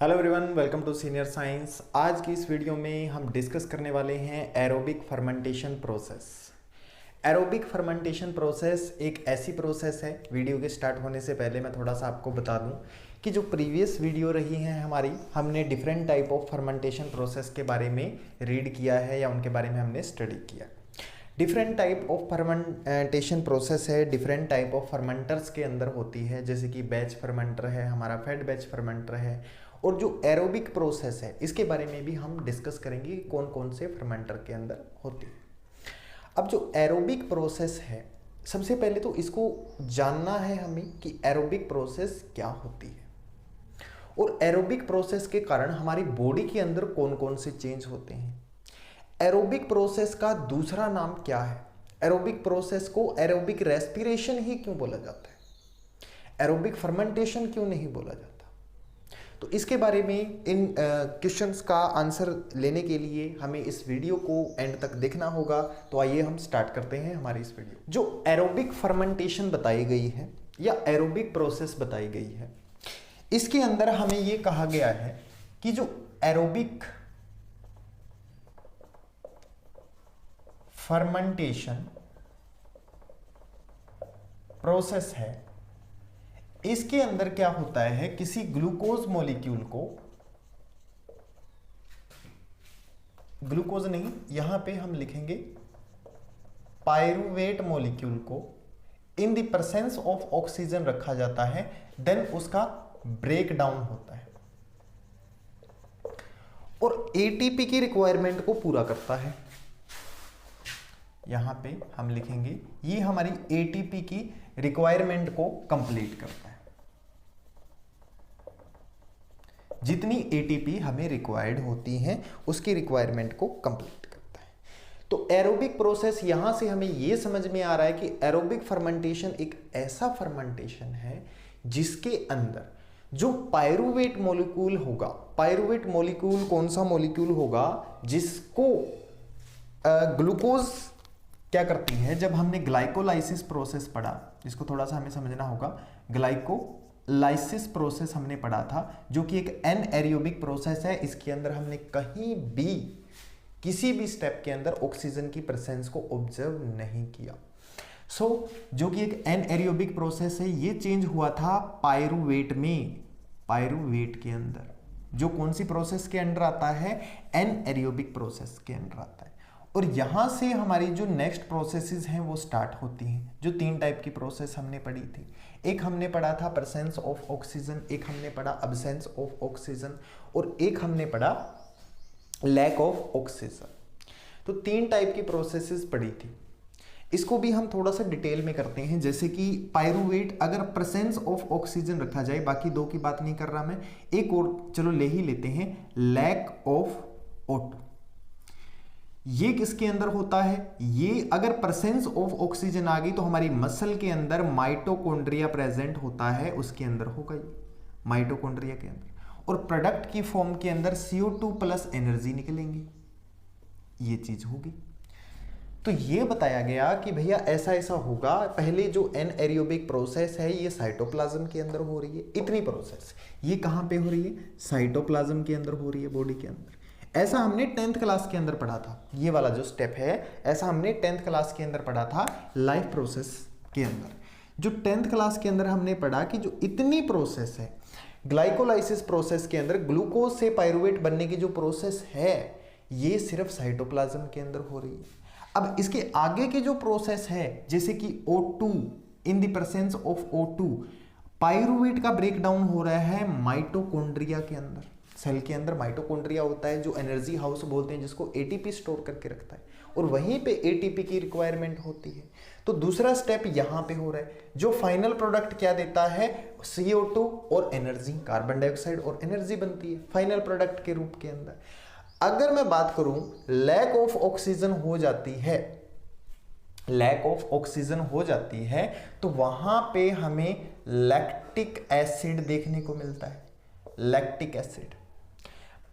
Hello everyone, welcome to senior science. आज की इस वीडियो में हम डिस्कस करने वाले हैं aerobic fermentation process. Aerobic fermentation process एक ऐसी प्रोसेस है, वीडियो के स्टार्ट होने से पहले मैं थोड़ा सा आपको बता दूं कि जो प्रीवियस वीडियो रही हैं हमारी, हमने different type of fermentation process के बारे में रीड किया है या उनके बारे में हमने स्टडी किया। Different type of fermentation process है, डिफरेंट टाइप ऑफ फर्मेंटर्स के अंदर होती है, जैसे कि बैच फर्मेंटर है, हमारा फेड बैच फर्मेंटर है, और जो एरोबिक प्रोसेस है इसके बारे में भी हम डिस्कस करेंगे कि कौन कौन से फर्मेंटर के अंदर होती है। अब जो एरोबिक प्रोसेस है, सबसे पहले तो इसको जानना है हमें कि एरोबिक प्रोसेस क्या होती है और एरोबिक प्रोसेस के कारण हमारी बॉडी के अंदर कौन कौन से चेंज होते हैं। एरोबिक प्रोसेस का दूसरा नाम क्या है? एरोबिक प्रोसेस को एरोबिक रेस्पिरेशन ही क्यों बोला जाता है? एरोबिक फर्मेंटेशन क्यों नहीं बोला जाता? तो इसके बारे में इन क्वेश्चंस का आंसर लेने के लिए हमें इस वीडियो को एंड तक देखना होगा। तो आइए हम स्टार्ट करते हैं हमारी इस वीडियो। जो एरोबिक फर्मेंटेशन बताई गई है या एरोबिक प्रोसेस बताई गई है, इसके अंदर हमें यह कहा गया है कि जो एरोबिक फर्मेंटेशन प्रोसेस है, इसके अंदर क्या होता है, किसी ग्लूकोज मॉलिक्यूल को, ग्लूकोज नहीं, यहां पे हम लिखेंगे पायरुवेट मॉलिक्यूल को in the presence of oxygen रखा जाता है, देन उसका ब्रेक डाउन होता है और एटीपी की रिक्वायरमेंट को पूरा करता है। यहां पे हम लिखेंगे ये हमारी एटीपी की रिक्वायरमेंट को कंप्लीट करता है। जितनी एटीपी हमें रिक्वायर्ड होती हैं उसकी रिक्वायरमेंट को कंप्लीट करता है। तो एरोबिक प्रोसेस, यहां से हमें यह समझ में आ रहा है कि एरोबिक फर्मेंटेशन एक ऐसा फर्मेंटेशन है जिसके अंदर जो पायरुवेट मॉलिक्यूल होगा, पायरुवेट मॉलिक्यूल कौन सा मॉलिक्यूल होगा जिसको ग्लूकोज क्या करती है, जब हमने ग्लाइकोलाइसिस प्रोसेस पढ़ा, जिसको थोड़ा सा हमें समझना होगा, ग्लाइकोलाइसिस प्रोसेस हमने पढ़ा था, जो कि एक एनएरोबिक प्रोसेस है। इसके अंदर हमने कहीं भी किसी भी स्टेप के अंदर ऑक्सीजन की प्रेजेंस को ऑब्जर्व नहीं किया। जो कि एक एनएरोबिक प्रोसेस है, ये चेंज हुआ था पायरुवेट में, पायरुवेट के अंदर, जो कौन सी प्रोसेस के अंदर आता है, एनएरोबिक प्रोसेस के अंदर आता है। और यहां से हमारी जो नेक्स्ट प्रोसेसेस हैं वो स्टार्ट होती हैं। जो तीन टाइप की प्रोसेस हमने पढ़ी थी, एक हमने पढ़ा था प्रेजेंस ऑफ ऑक्सीजन, एक हमने पढ़ा अब्सेंस ऑफ ऑक्सीजन, और एक हमने पढ़ा लैक ऑफ ऑक्सीजन। तो तीन टाइप की प्रोसेसेस पढ़ी थी। इसको भी हम थोड़ा सा डिटेल में करते हैं। जैसे कि पायरुवेट, अगर प्रेजेंस ऑफ ऑक्सीजन रखा जाए, बाकी दो की बात नहीं कर रहा मैं, एक और चलो ले ही लेते हैं, लैक ऑफ O2। ये किसके अंदर होता है? ये अगर प्रेजेंस ऑफ ऑक्सीजन आ गई तो हमारी मसल के अंदर माइटोकॉन्ड्रिया प्रेजेंट होता है, उसके अंदर होगा ये, माइटोकॉन्ड्रिया के अंदर, और प्रोडक्ट की फॉर्म के अंदर CO2 प्लस एनर्जी निकलेंगी, ये चीज होगी। तो ये बताया गया कि भैया ऐसा ऐसा होगा। पहले जो एनएरोबिक प्रोसेस है ये साइटोप्लाज्म के अंदर हो रही है, इतनी प्रोसेस ये कहां पे हो रही है? साइटोप्लाज्म के अंदर हो रही है, बॉडी के अंदर। ऐसा हमने 10th क्लास के अंदर पढ़ा था, ये वाला जो स्टेप है, ऐसा हमने 10th क्लास के अंदर पढ़ा था लाइफ प्रोसेस के अंदर। जो 10th क्लास के अंदर हमने पढ़ा कि जो इतनी प्रोसेस है ग्लाइकोलाइसिस प्रोसेस के अंदर, ग्लूकोज से पायरुवेट बनने की जो प्रोसेस है, ये सिर्फ साइटोप्लाज्म के अंदर हो रही है। अब इसके आगे की जो प्रोसेस है, जैसे कि O2, in the presence of O2 pyruvate का ब्रेक डाउन हो रहा है माइटोकॉन्ड्रिया के अंदर। सेल के अंदर माइटोकॉन्ड्रिया होता है, जो एनर्जी हाउस बोलते हैं, जिसको एटीपी स्टोर करके रखता है, और वहीं पे एटीपी की रिक्वायरमेंट होती है। तो दूसरा स्टेप यहां पे हो रहा है, जो फाइनल प्रोडक्ट क्या देता है? CO2 और एनर्जी, कार्बन डाइऑक्साइड और एनर्जी बनती है फाइनल प्रोडक्ट के रूप के अंदर। अगर मैं बात करूं लैक ऑफ ऑक्सीजन हो जाती है, लैक ऑफ ऑक्सीजन हो जाती है, तो वहां पे हमें लैक्टिक एसिड देखने को मिलता है, लैक्टिक एसिड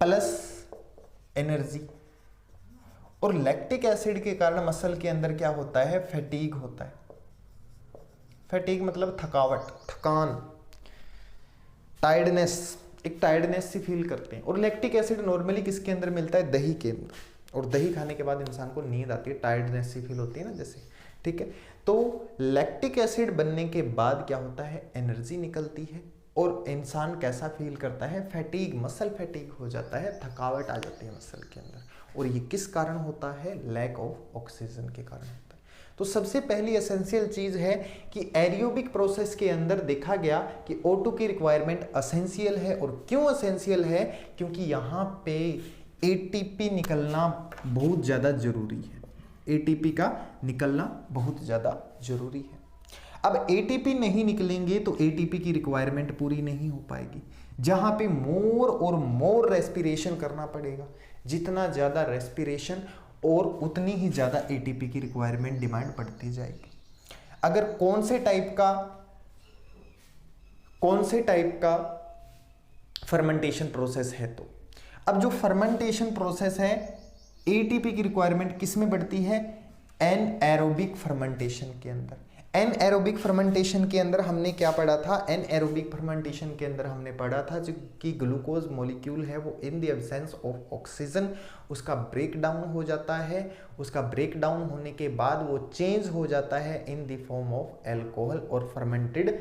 प्लस एनर्जी। और लैक्टिक एसिड के कारण मसल के अंदर क्या होता है? फैटीग होता है। फैटीग मतलब थकावट, थकान, टायर्डनेस, एक टायर्डनेस सी फील करते हैं। और लैक्टिक एसिड नॉर्मली किसके अंदर मिलता है? दही के अंदर, और दही खाने के बाद इंसान को नींद आती है, टायर्डनेस सी फील होती है ना जैसे, ठीक है। तो लैक्टिक एसिड बनने के बाद क्या होता है? एनर्जी निकलती है और इंसान कैसा फील करता है? फैटीग, मसल फैटीग हो जाता है, थकावट आ जाती है मसल के अंदर। और ये किस कारण होता है? लैक ऑफ ऑक्सीजन के कारण होता है। तो सबसे पहली एसेंशियल चीज है कि एरियोबिक प्रोसेस के अंदर देखा गया कि O2 की रिक्वायरमेंट एसेंशियल है। और क्यों एसेंशियल है? क्योंकि यहाँ पे ATP निकलना बहुत ज़्यादा जरूरी है। ATP का निकलना बहुत ज़्यादा जरूरी है। अब ATP नहीं निकलेंगे तो ATP की रिक्वायरमेंट पूरी नहीं हो पाएगी, जहाँ पे मोर और मोर रेस्पिरेशन करना पड़ेगा। जितना ज़्यादा रेस्पिरेशन और उतनी ही ज़्यादा ATP की रिक्वायरमेंट डिमांड बढ़ती जाएगी। अगर कौन से टाइप का फर्मेंटेशन प्रोसेस है, तो अब जो फर्मेंटेशन प्रोसेस है ATP की रिक्वायरमेंट किस में बढ़ती है? एनएरोबिक फर्मेंटेशन के अंदर। एनएरोबिक फर्मेंटेशन के अंदर हमने क्या पढ़ा था? एनएरोबिक फर्मेंटेशन के अंदर हमने पढ़ा था जो कि ग्लूकोज मॉलिक्यूल है वो in the absence of oxygen उसका ब्रेक डाउन हो जाता है। उसका ब्रेक डाउन होने के बाद वो चेंज हो जाता है in the form of alcohol और फर्मेंटेड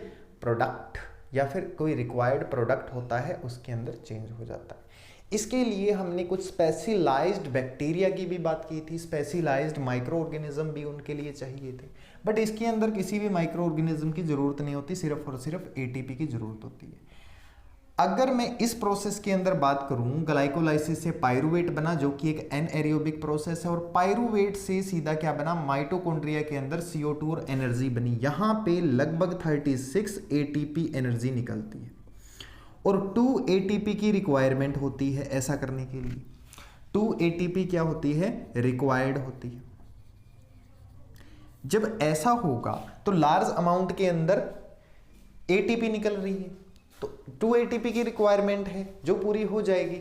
प्रोडक्ट, या फिर कोई रिक्वायर्ड प्रोडक्ट होता है उसके अंदर चेंज हो जाता है। इसके लिए हमने कुछ स्पेशलाइज्ड बैक्टीरिया की भी बात की थी, स्पेशलाइज्ड माइक्रो ऑर्गेनिज्म भी उनके लिए चाहिए थे। बट इसके अंदर किसी भी माइक्रो ऑर्गेनिज्म की जरूरत नहीं होती, सिर्फ और सिर्फ ATP की जरूरत होती है। अगर मैं इस प्रोसेस के अंदर बात करूं, ग्लाइकोलाइसिस से पायरुवेट बना जो कि एक एनएरोबिक प्रोसेस है, और पायरुवेट से सीधा क्या बना? माइटोकॉन्ड्रिया के अंदर CO2 और एनर्जी बनी। यहाँ पे लगभग 36 ATP एनर्जी निकलती है और 2 ATP की रिक्वायरमेंट होती है। ऐसा करने के लिए 2 ATP क्या होती है? रिक्वायर्ड होती है। जब ऐसा होगा तो लार्ज अमाउंट के अंदर ATP निकल रही है, तो 2 ATP की रिक्वायरमेंट है जो पूरी हो जाएगी।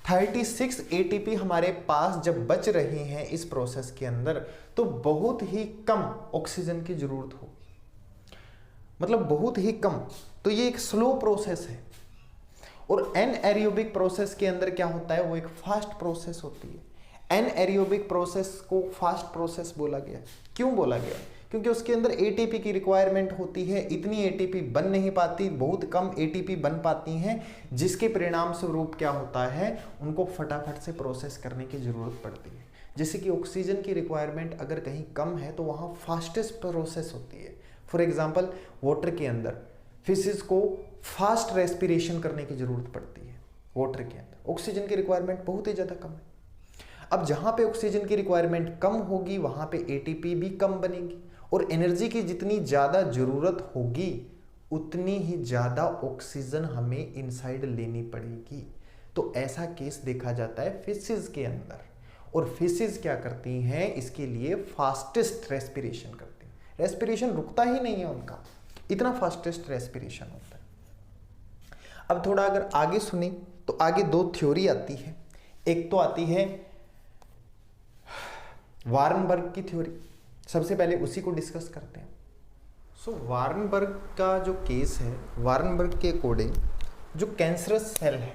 36 ATP हमारे पास जब बच रहे हैं इस प्रोसेस के अंदर, तो बहुत ही कम ऑक्सीजन की जरूरत होगी, मतलब बहुत ही कम। तो ये एक स्लो प्रोसेस है। और एनएरोबिक प्रोसेस के अंदर क्या होता है? वो एक फास्ट प्रोसेस होती है। एनएरोबिक प्रोसेस को फास्ट प्रोसेस बोला गया। क्यों बोला गया? क्योंकि उसके अंदर ATP की रिक्वायरमेंट होती है, इतनी ATP बन नहीं पाती, बहुत कम ATP बन पाती हैं, जिसके परिणाम स्वरूप क्या होता है? उनको फटाफट से प्रोसेस करने की जरूरत पड़ती है। जैसे कि ऑक्सीजन की रिक्वायरमेंट अगर कहीं कम है तो वहाँ फास्टेस्ट प्रोसेस होती है। फॉर एग्जाम्पल वाटर के अंदर फिशेस को फास्ट रेस्पिरेशन करने की जरूरत पड़ती है। वाटर के अंदर ऑक्सीजन की रिक्वायरमेंट बहुत ही ज़्यादा कम है। अब जहाँ पे ऑक्सीजन की रिक्वायरमेंट कम होगी वहाँ पे ATP भी कम बनेगी, और एनर्जी की जितनी ज़्यादा ज़रूरत होगी उतनी ही ज़्यादा ऑक्सीजन हमें इनसाइड लेनी पड़ेगी। तो ऐसा केस देखा जाता है फिशेस के अंदर, और फिशेस क्या करती हैं? इसके लिए फास्टेस्ट रेस्पिरेशन करती हैं। रेस्पिरेशन रुकता ही नहीं है उनका, इतना फास्टेस्ट रेस्पिरेशन होता है। अब थोड़ा अगर आगे सुनी तो आगे 2 थ्योरी आती है। एक तो आती है वार्नबर्ग की थ्योरी। सबसे पहले उसी को डिस्कस करते हैं। सो वार्नबर्ग का जो केस है, वार्नबर्ग के अकॉर्डिंग जो कैंसरस सेल है,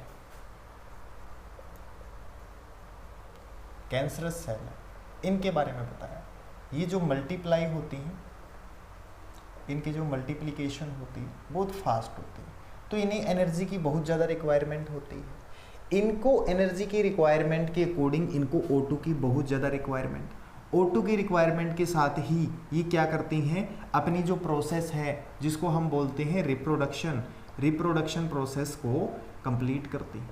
कैंसरस सेल है, इनके बारे में बताया। ये जो मल्टीप्लाई होती हैं, इनकी जो मल्टीप्लिकेशन होती है बहुत फास्ट होती है, तो इन्हें एनर्जी की बहुत ज़्यादा रिक्वायरमेंट होती है। इनको एनर्जी की रिक्वायरमेंट के अकॉर्डिंग इनको O2 की बहुत ज़्यादा रिक्वायरमेंट, O2 की रिक्वायरमेंट के साथ ही ये क्या करती हैं? अपनी जो प्रोसेस है जिसको हम बोलते हैं रिप्रोडक्शन प्रोसेस को कंप्लीट करती है।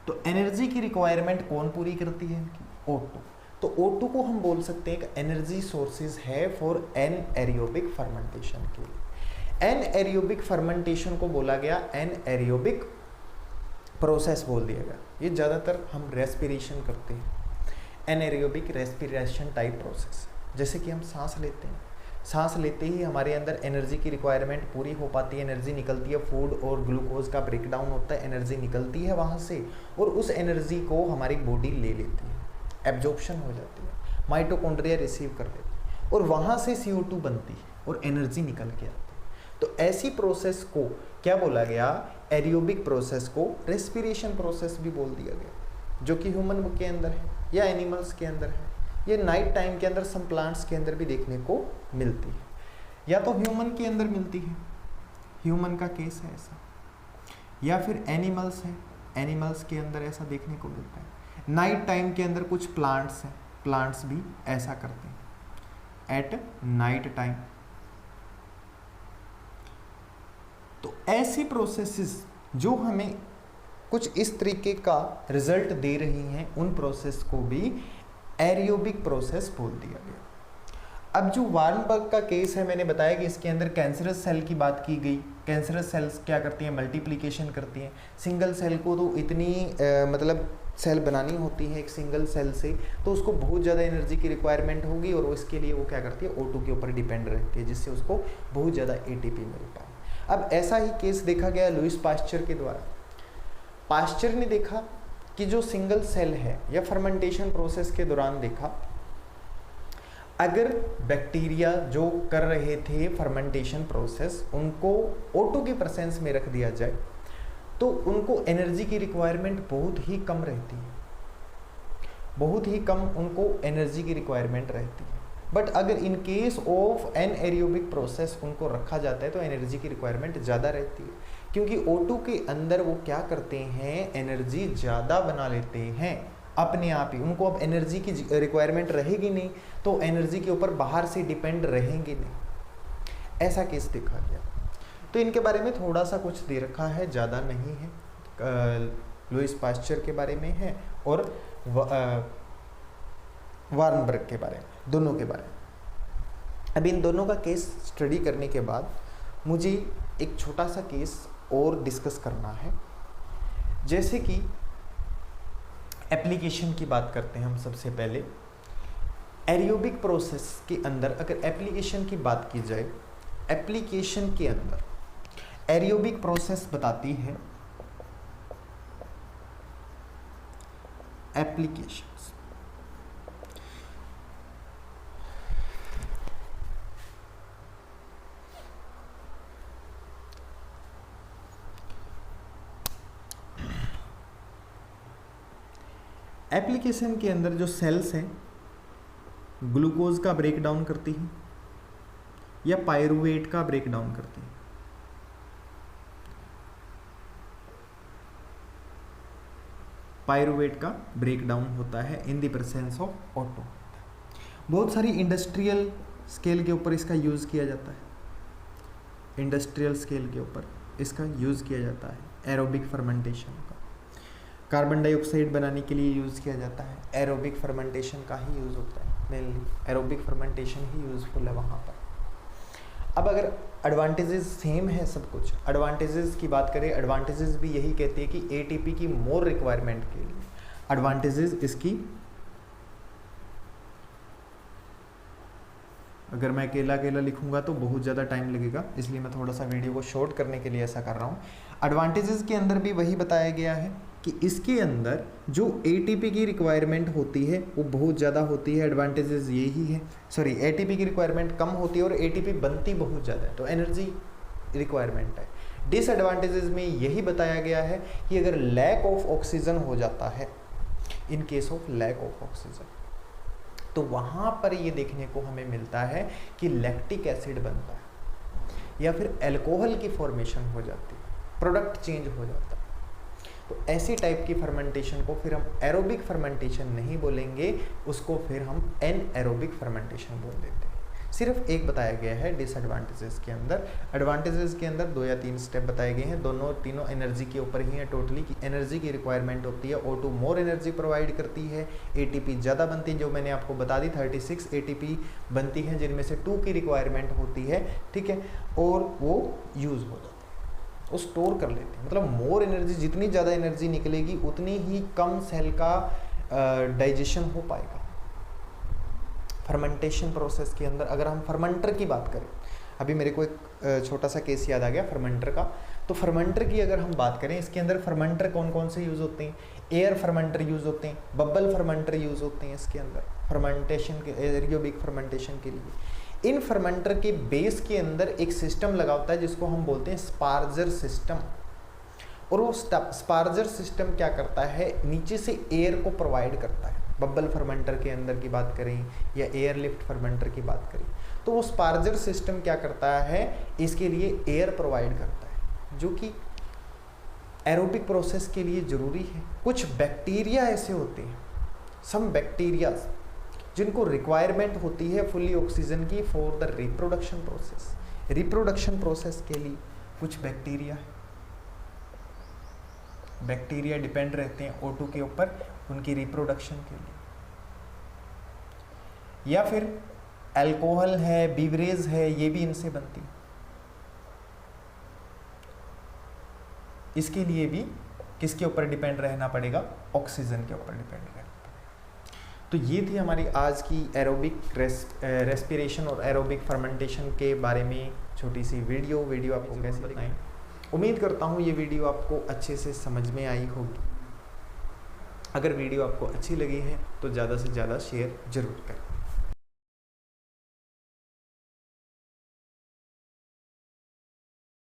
तो एनर्जी की रिक्वायरमेंट कौन पूरी करती है? O2। तो O2 को हम बोल सकते हैं कि एनर्जी सोर्सेज है फॉर एनएरोबिक फर्मेंटेशन के लिए। एनएरोबिक फर्मेंटेशन को बोला गया एनएरोबिक प्रोसेस बोल दिया गया। ये ज़्यादातर हम रेस्पिरेशन करते हैं, एनाएरोबिक रेस्पिरेशन टाइप प्रोसेस। जैसे कि हम सांस लेते हैं, सांस लेते ही हमारे अंदर एनर्जी की रिक्वायरमेंट पूरी हो पाती है, एनर्जी निकलती है, फूड और ग्लूकोज का ब्रेकडाउन होता है, एनर्जी निकलती है वहाँ से, और उस एनर्जी को हमारी बॉडी ले लेती है, एब्जॉर्प्शन हो जाती है, माइटोकॉन्ड्रिया रिसीव कर लेती है, और वहाँ से CO2 बनती है और एनर्जी निकल के आती है। तो ऐसी प्रोसेस को क्या बोला गया, एरियोबिक प्रोसेस को रेस्पिरेशन प्रोसेस भी बोल दिया गया, जो कि ह्यूमन के अंदर है या एनिमल्स के अंदर है, ये नाइट टाइम के अंदर सम प्लांट्स के अंदर भी देखने को मिलती है, या तो ह्यूमन के अंदर मिलती है, ह्यूमन का केस है ऐसा, या फिर एनिमल्स है, एनिमल्स के अंदर ऐसा देखने को मिलता है। नाइट टाइम के अंदर कुछ प्लांट्स हैं, प्लांट्स भी ऐसा करते हैं एट नाइट टाइम। तो ऐसी प्रोसेसेस जो हमें कुछ इस तरीके का रिजल्ट दे रही हैं, उन प्रोसेस को भी एरियोबिक प्रोसेस बोल दिया गया। अब जो वार्नबर्ग का केस है, मैंने बताया कि इसके अंदर कैंसरस सेल की बात की गई। कैंसरस सेल्स क्या करती हैं, मल्टीप्लिकेशन करती हैं। सिंगल सेल को तो इतनी मतलब सेल बनानी होती है एक सिंगल सेल से, तो उसको बहुत ज़्यादा एनर्जी की रिक्वायरमेंट होगी और इसके लिए वो क्या करती है, O2 के ऊपर डिपेंड रहती है, जिससे उसको बहुत ज़्यादा ATP मिलता है। अब ऐसा ही केस देखा गया लुईस पास्चर के द्वारा। पास्चर ने देखा कि जो सिंगल सेल है या फर्मेंटेशन प्रोसेस के दौरान देखा, अगर बैक्टीरिया जो कर रहे थे फर्मेंटेशन प्रोसेस, उनको O2 के प्रेजेंस में रख दिया जाए तो उनको एनर्जी की रिक्वायरमेंट बहुत ही कम रहती है, बहुत ही कम उनको एनर्जी की रिक्वायरमेंट रहती है। बट अगर in case of an anaerobic process उनको रखा जाता है तो एनर्जी की रिक्वायरमेंट ज़्यादा रहती है, क्योंकि O2 के अंदर वो क्या करते हैं, एनर्जी ज़्यादा बना लेते हैं अपने आप ही। उनको अब एनर्जी की रिक्वायरमेंट रहेगी नहीं, तो एनर्जी के ऊपर बाहर से डिपेंड रहेंगे नहीं। ऐसा केस देखा गया। तो इनके बारे में थोड़ा सा कुछ दे रखा है, ज़्यादा नहीं है। लुईस पास्चर के बारे में है और वार्नबर्ग के बारे में, दोनों के बारे में। अब इन दोनों का केस स्टडी करने के बाद मुझे एक छोटा सा केस और डिस्कस करना है। जैसे कि एप्लीकेशन की बात करते हैं हम सबसे पहले। एरियोबिक प्रोसेस के अंदर अगर एप्लीकेशन की बात की जाए, एप्लीकेशन के अंदर एरियोबिक प्रोसेस बताती है एप्लीकेशंस। एप्लीकेशन के अंदर जो सेल्स हैं ग्लूकोज का ब्रेक डाउन करती हैं या पायरुवेट का ब्रेक डाउन करती हैं। पायरुवेट का ब्रेक डाउन होता है in the presence of O2। बहुत सारी इंडस्ट्रियल स्केल के ऊपर इसका यूज़ किया जाता है, इंडस्ट्रियल स्केल के ऊपर इसका यूज़ किया जाता है एरोबिक फर्मेंटेशन का। कार्बन डाइऑक्साइड बनाने के लिए यूज़ किया जाता है, एरोबिक फर्मेंटेशन का ही यूज़ होता है, मेनली एरोबिक फर्मेंटेशन ही यूज़फुल है वहाँ पर। अब अगर एडवांटेजेस सेम है सब कुछ, एडवांटेजेस की बात करें, एडवांटेजेस भी यही कहते हैं कि ATP की मोर रिक्वायरमेंट के लिए एडवांटेजेस इसकी, अगर मैं अकेला अकेला लिखूंगा तो बहुत ज़्यादा टाइम लगेगा, इसलिए मैं थोड़ा सा वीडियो को शॉर्ट करने के लिए ऐसा कर रहा हूँ। एडवांटेजेस के अंदर भी वही बताया गया है कि इसके अंदर जो ATP की रिक्वायरमेंट होती है वो बहुत ज़्यादा होती है। एडवांटेजेस यही है, सॉरी ATP की रिक्वायरमेंट कम होती है और ATP बनती बहुत ज़्यादा है, तो एनर्जी रिक्वायरमेंट है। डिसएडवांटेजेस में यही बताया गया है कि अगर लैक ऑफ ऑक्सीजन हो जाता है, in case of lack of oxygen, तो वहाँ पर ये देखने को हमें मिलता है कि लैक्टिक एसिड बनता है या फिर अल्कोहल की फॉर्मेशन हो जाती है, प्रोडक्ट चेंज हो जाता है। तो ऐसी टाइप की फर्मेंटेशन को फिर हम एरोबिक फर्मेंटेशन नहीं बोलेंगे, उसको फिर हम एनएरोबिक फर्मेंटेशन बोल देते हैं। सिर्फ एक बताया गया है डिसएडवांटेजेस के अंदर। एडवांटेजेस के अंदर 2 या 3 स्टेप बताए गए हैं, तीनों एनर्जी के ऊपर ही है टोटली, की एनर्जी की रिक्वायरमेंट होती है। O2 मोर एनर्जी प्रोवाइड करती है, ATP ज़्यादा बनती है, जो मैंने आपको बता दी 36 ATP बनती है, जिनमें से 2 की रिक्वायरमेंट होती है, ठीक है, और वो यूज़ हो जाती है, वो स्टोर कर लेते हैं। मतलब मोर एनर्जी, जितनी ज़्यादा एनर्जी निकलेगी उतनी ही कम सेल का डाइजेशन हो पाएगा। फर्मेंटेशन प्रोसेस के अंदर अगर हम फर्मेंटर की बात करें, अभी मेरे को एक छोटा सा केस याद आ गया फर्मेंटर का। तो फर्मेंटर की अगर हम बात करें, इसके अंदर फर्मेंटर कौन कौन से यूज़ होते हैं? एयर फर्मेंटर यूज़ होते हैं, बबल फर्मेंटर यूज़ होते हैं इसके अंदर फर्मेंटेशन के, एरोबिक फर्मेंटेशन के लिए। इन फर्मेंटर के बेस के अंदर एक सिस्टम लगा होता है जिसको हम बोलते हैं स्पार्जर सिस्टम। और वो स्पार्जर सिस्टम क्या करता है, नीचे से एयर को प्रोवाइड करता है। बबल फर्मेंटर के अंदर की बात करें या एयर लिफ्ट फर्मेंटर की बात करें, तो वो स्पार्जर सिस्टम क्या करता है, इसके लिए एयर प्रोवाइड करता है, जो कि एरोबिक प्रोसेस के लिए ज़रूरी है। कुछ बैक्टीरिया ऐसे होते हैं, सम बैक्टीरिया, जिनको रिक्वायरमेंट होती है फुल्ली ऑक्सीजन की for the reproduction process. Reproduction process के लिए कुछ बैक्टीरिया है, बैक्टीरिया डिपेंड रहते हैं O2 के ऊपर उनकी रिप्रोडक्शन के लिए। या फिर अल्कोहल है, बीवरेज है, ये भी इनसे बनती है। इसके लिए भी किसके ऊपर डिपेंड रहना पड़ेगा, ऑक्सीजन के ऊपर डिपेंड रहना पड़ेगा। तो ये थी हमारी आज की एरोबिक रेस्पिरेशन और एरोबिक फर्मेंटेशन के बारे में छोटी सी वीडियो आपको कैसी लगी। उम्मीद करता हूँ ये वीडियो आपको अच्छे से समझ में आई होगी। अगर वीडियो आपको अच्छी लगी है तो ज़्यादा से ज़्यादा शेयर जरूर करें।